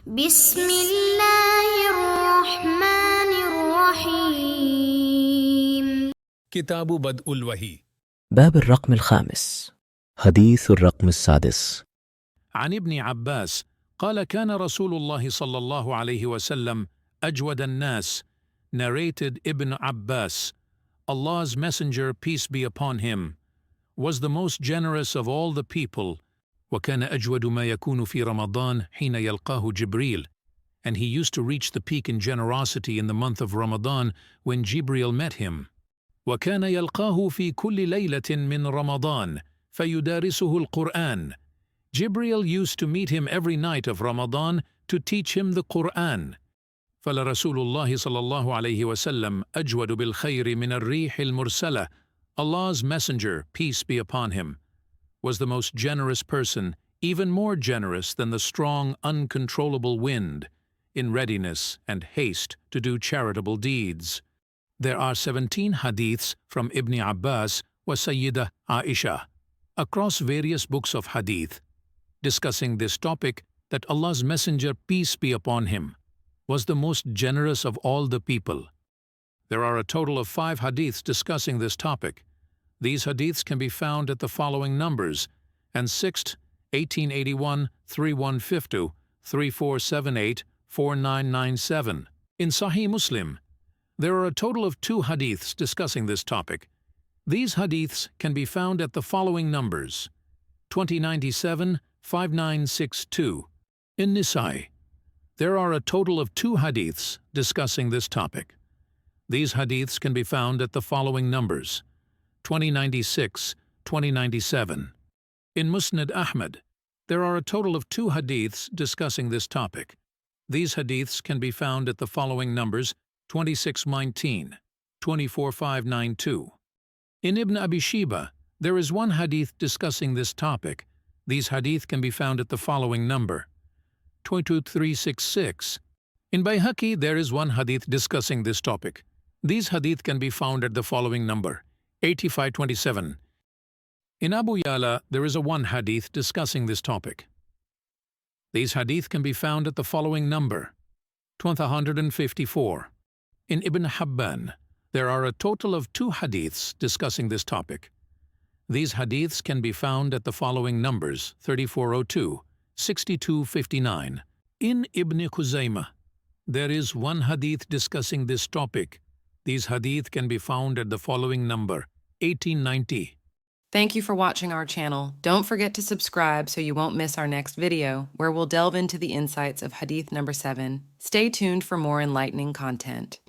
بسم الله الرحمن الرحيم. كتاب بدء الوحي. باب الرقم الخامس. حديث الرقم السادس. عن ابن عباس قال كان رسول الله صلى الله عليه وسلم أجود الناس. Narrated Ibn Abbas, Allah's Messenger, peace be upon him, was the most generous of all the people. وكان أجود ما يكون في رمضان حين يلقاه جبريل. And he used to reach the peak in generosity in the month of Ramadan when Jibril met him. وكان يلقاه في كل ليلة من رمضان فيدارسه القرآن. Jibril used to meet him every night of Ramadan to teach him the Quran. فلرسول الله صلى الله عليه وسلم أجود بالخير من الريح المرسلة. Allah's Messenger, peace be upon him, was the most generous person, even more generous than the strong, uncontrollable wind, in readiness and haste to do charitable deeds. There are 17 hadiths from Ibn Abbas wa Sayyidah Aisha across various books of hadith, discussing this topic that Allah's Messenger, peace be upon him, was the most generous of all the people. There are a total of 5 hadiths discussing this topic. These hadiths can be found at the following numbers: and 6th, 1881, 3150, 3478, 4997. In Sahih Muslim, there are a total of 2 hadiths discussing this topic. These hadiths can be found at the following numbers: 2097, 5962. In Nisa'i, there are a total of 2 hadiths discussing this topic. These hadiths can be found at the following numbers: 2096, 2097. In Musnad Ahmad, there are a total of 2 hadiths discussing this topic. These hadiths can be found at the following numbers: 2619, 24592. In Ibn Abi Shayba, there is 1 hadith discussing this topic. These hadith can be found at the following number: 22366. In Bayhaqi, there is 1 hadith discussing this topic. These hadith can be found at the following number: 8527. In Abu Ya'la, there is a 1 hadith discussing this topic. These hadith can be found at the following number: 154. In Ibn Habban, there are a total of 2 hadiths discussing this topic. These hadiths can be found at the following numbers: 3402, 6259. In Ibn Khuzaymah, there is 1 hadith discussing this topic. These hadith can be found at the following number: 1890. Thank you for watching our channel. Don't forget to subscribe so you won't miss our next video, where we'll delve into the insights of Hadith number 7. Stay tuned for more enlightening content.